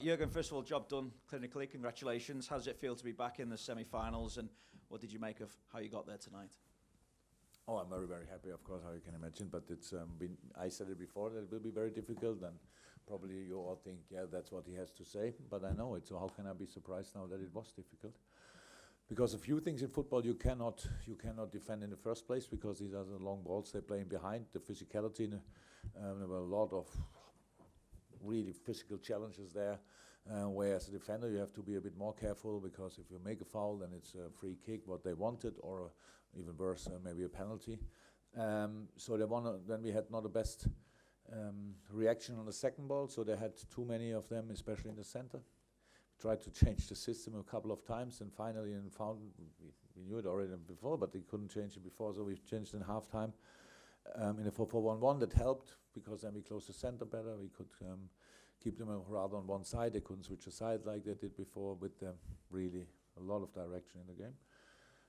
Jürgen, first of all, job done clinically. Congratulations. How does it feel to be back in the semi-finals, and what did you make of how you got there tonight? Oh, I'm very, very happy, of course, how you can imagine. But it's I said it before that it will be very difficult, and probably you all think, yeah, that's what he has to say. But I know it, so how can I be surprised now that it was difficult? Because a few things in football you cannot defend in the first place, because these are the long balls they're playing behind, the physicality. There were a lot of really physical challenges there, where as a defender you have to be a bit more careful, because if you make a foul then it's a free kick, what they wanted, or even worse, maybe a penalty. So then we had not the best reaction on the second ball, so they had too many of them, especially in the center. Tried to change the system a couple of times, and finally we knew it already before, but they couldn't change it before, so we changed in halftime. In a 4-4-1-1 that helped, because then we closed the center better. We could keep them rather on one side. They couldn't switch aside like they did before, with really a lot of direction in the game.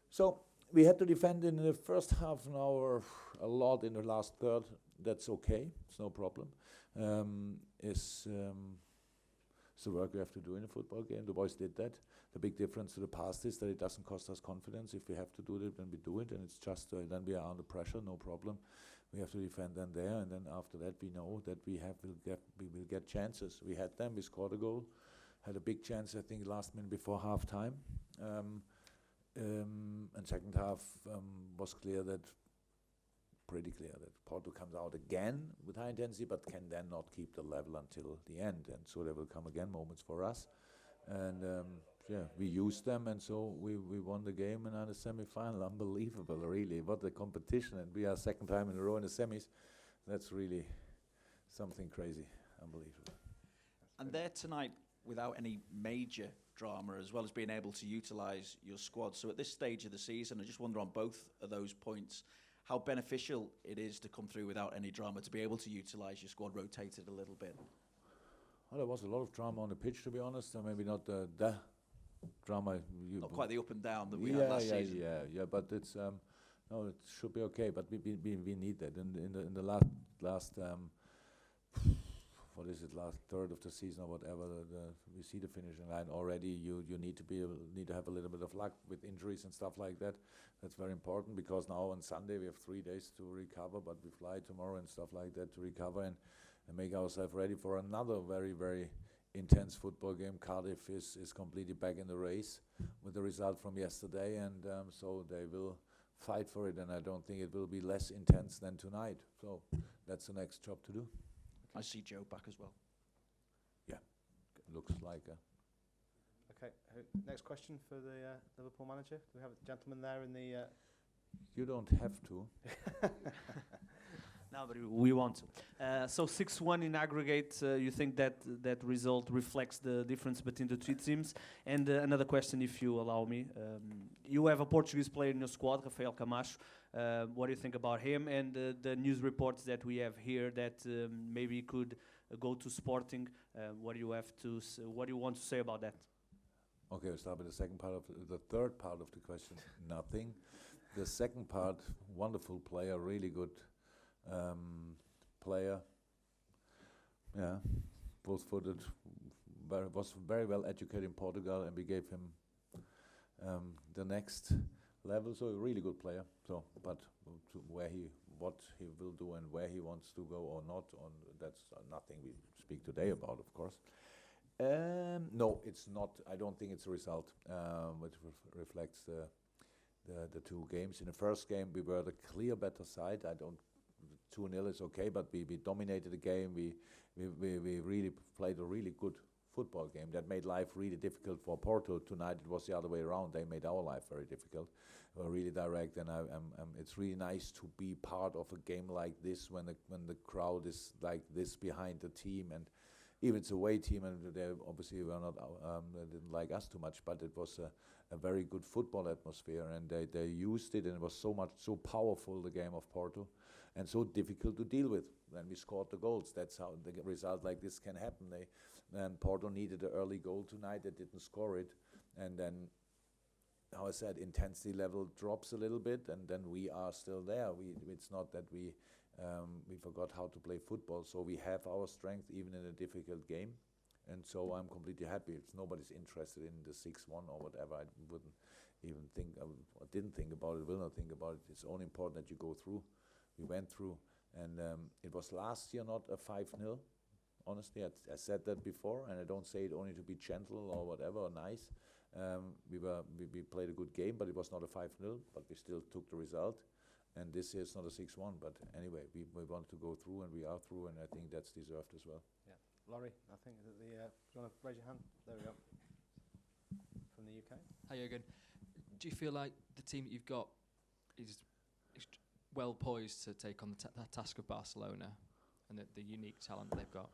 So we had to defend in the first half an hour a lot. In the last third, that's okay. It's no problem. It's the work we have to do in a football game. The boys did that. The big difference to the past is that it doesn't cost us confidence. If we have to do it, then we do it, and it's just then we are under pressure, no problem. We have to defend them there, and then after that we know that we will get chances. We had them. We scored a goal, had a big chance, I think, last minute before half time. And second half was pretty clear that Porto comes out again with high intensity, but can then not keep the level until the end. And so there will come again moments for us. And yeah, we used them, and so we won the game and are in the semi-final. Unbelievable, really. What a competition. And we are second time in a row in the semis. That's really something crazy, unbelievable. And there tonight without any major drama, as well as being able to utilise your squad. So at this stage of the season, I just wonder on both of those points, how beneficial it is to come through without any drama, to be able to utilise your squad rotated a little bit. Well, there was a lot of drama on the pitch, to be honest. Maybe not the drama. Not quite the up and down that we had last season. Yeah. But it's no, it should be okay. But we need that in the last what is it, last third of the season or whatever. We see the finishing line already. You need to have a little bit of luck with injuries and stuff like that. That's very important, because now on Sunday we have 3 days to recover, but we fly tomorrow and stuff like that to recover and make ourselves ready for another very, very intense football game. Cardiff is completely back in the race with the result from yesterday, and so they will fight for it, and I don't think it will be less intense than tonight. So that's the next job to do. I see Joe back as well. Yeah, looks like a... Okay, next question for the Liverpool manager. Do we have a gentleman there in the... You don't have to. No, but we want to. So 6-1 in aggregate, you think that result reflects the difference between the two teams? And another question, if you allow me. You have a Portuguese player in your squad, Rafael Camacho. What do you think about him? And the news reports that we have here that maybe he could go to Sporting. What do you want to say about that? Okay, we'll start with the third part of the question. Nothing. The second part, wonderful player, really good player. Yeah, both-footed, was very well educated in Portugal, and we gave him the next level. So a really good player. So, but what he will do and where he wants to go or not, that's nothing we speak today about, of course. No, it's not. I don't think it's a result which reflects the two games. In the first game, we were the clear better side. 2-0 is okay, but we dominated the game. We really played a really good football game that made life really difficult for Porto. Tonight it was the other way around. They made our life very difficult. We were really direct, and it's really nice to be part of a game like this when the crowd is like this behind the team. And even it's a away team, and they obviously were not they didn't like us too much, but it was a very good football atmosphere, and they used it, and it was so powerful, the game of Porto, and so difficult to deal with. Then we scored the goals. That's how the result like this can happen. And Porto needed an early goal tonight. They didn't score it, and then, how I said, intensity level drops a little bit, and then we are still there. It's not that we forgot how to play football. So we have our strength even in a difficult game, and so I'm completely happy. If nobody's interested in the 6-1 or whatever, I wouldn't even think, I didn't think about it, will not think about it. It's only important that you go through. We went through, and it was last year not a 5-0. Honestly, I said that before, and I don't say it only to be gentle or whatever, or nice. We played a good game, but it was not a 5-0, but we still took the result. And this year it's not a 6-1, but anyway, we want to go through, and we are through, and I think that's deserved as well. Yeah. Laurie, I think that do you want to raise your hand? There we go. From the UK. Hi, Jürgen. Do you feel like the team that you've got is well poised to take on the task of Barcelona and the unique talent that they've got?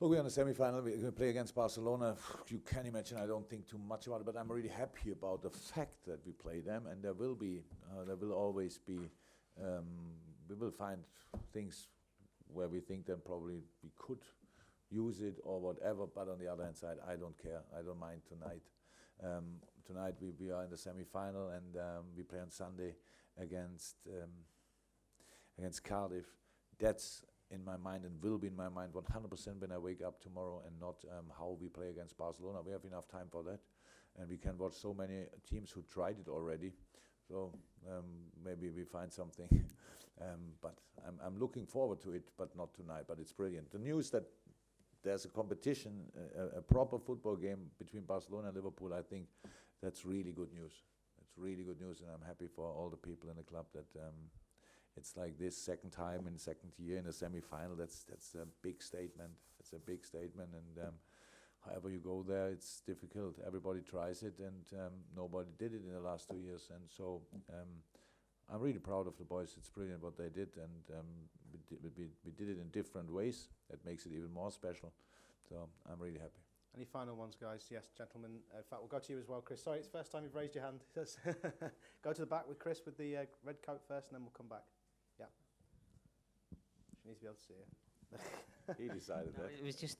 Look, we're on the semi-final. We're going to play against Barcelona. You can imagine I don't think too much about it, but I'm really happy about the fact that we play them, and there will always be. We will find things where we think that probably we could use it or whatever. But on the other hand side, I don't care. I don't mind tonight. Tonight we are in the semi-final, and we play on Sunday against Cardiff. That's in my mind and will be in my mind 100% when I wake up tomorrow, and not how we play against Barcelona. We have enough time for that, and we can watch so many teams who tried it already. So maybe we find something. But I'm looking forward to it, but not tonight. But it's brilliant. The news that there's a competition, a proper football game between Barcelona and Liverpool, I think that's really good news. It's really good news, and I'm happy for all the people in the club that it's like this second time in second year in a semi-final. That's a big statement. It's a big statement, and however you go there, it's difficult. Everybody tries it, and nobody did it in the last 2 years. And so I'm really proud of the boys. It's brilliant what they did, and we did it in different ways. That makes it even more special. So I'm really happy. Any final ones, guys? Yes, gentlemen. In fact, we'll go to you as well, Chris. Sorry, it's the first time you've raised your hand. Go to the back with Chris with the red coat first, and then we'll come back. Yeah. She needs to be able to see it. He decided No, that. it was just,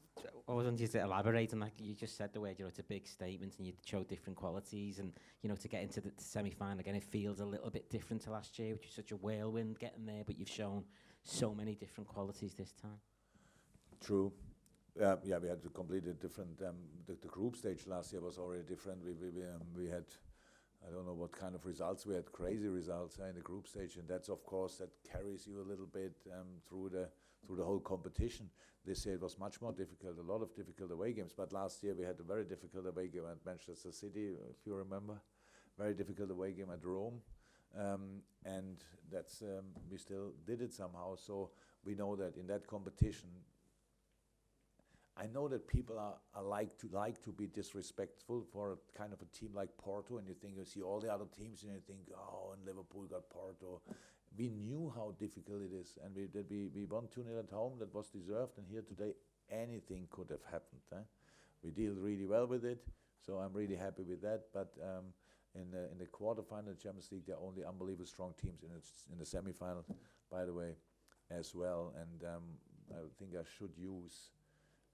I wanted you to elaborate on, like you just said, the way, it's a big statement and you show different qualities, and, to get into the semi-final again, it feels a little bit different to last year, which was such a whirlwind getting there, but you've shown so many different qualities this time. True. Yeah, we had to completely different. The group stage last year was already different. We had, I don't know what kind of results. We had crazy results in the group stage, and that's of course that carries you a little bit through the whole competition. This year it was much more difficult, a lot of difficult away games. But last year we had a very difficult away game at Manchester City, if you remember. Very difficult away game at Rome, and that's we still did it somehow. So we know that in that competition. I know that people are like to be disrespectful for a kind of a team like Porto, and you see all the other teams, and you think, oh, and Liverpool got Porto. We knew how difficult it is, and we won 2-0 at home. That was deserved, and here today anything could have happened. We deal really well with it, so I'm really happy with that. But in the quarterfinal Champions League, there are only unbelievably strong teams in the semi-final, by the way, as well. And I think I should use.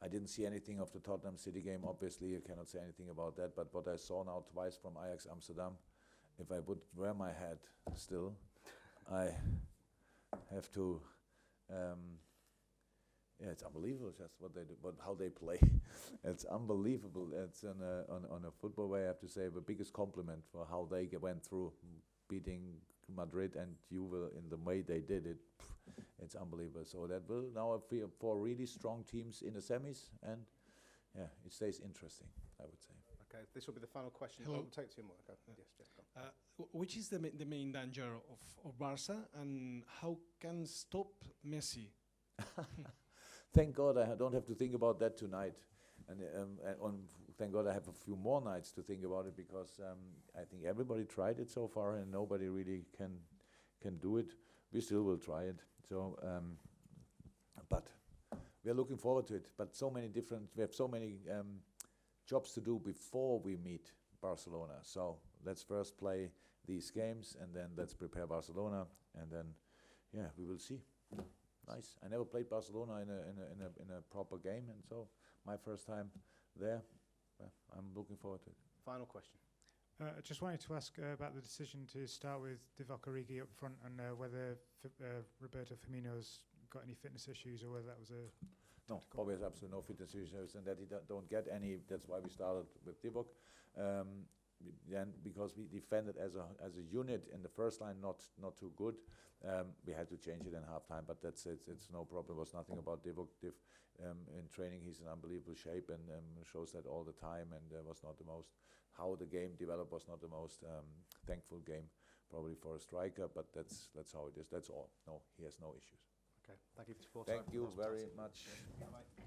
I didn't see anything of the Tottenham City game. Obviously, I cannot say anything about that. But what I saw now twice from Ajax Amsterdam, if I would wear my hat still, I have to. It's unbelievable just what they do, how they play. It's unbelievable. It's on a football way. I have to say the biggest compliment for how they went through beating Madrid and Juve in the way they did it. It's unbelievable. So that will now have 4 really strong teams in the semis, and it stays interesting, I would say. Okay, this will be the final question. Hello. We'll take 2 more. Okay. Yes, Jeff, go. Which is the main danger of Barca, and how can stop Messi? Thank God I don't have to think about that tonight, and thank God I have a few more nights to think about it, because I think everybody tried it so far, and nobody really can do it. We still will try it. So, but we are looking forward to it. But we have so many jobs to do before we meet Barcelona. So let's first play these games, and then let's prepare Barcelona, and then we will see. Nice. I never played Barcelona in a proper game, and so my first time there. I'm looking forward to it. Final question. I just wanted to ask about the decision to start with Divock Origi up front, and whether Roberto Firmino's got any fitness issues, or whether that was No, Bobby has absolutely no fitness issues, and that he don't get any. That's why we started with Divock. Then because we defended as a unit in the first line, not too good, we had to change it in halftime. But that's it. It's no problem. It was nothing about Divock. In training, he's in unbelievable shape and shows that all the time. And was not the most how the game developed was not the most thankful game probably for a striker. But that's how it is. That's all. No, he has no issues. Okay, thank you for supporting. Thank you very much. Bye.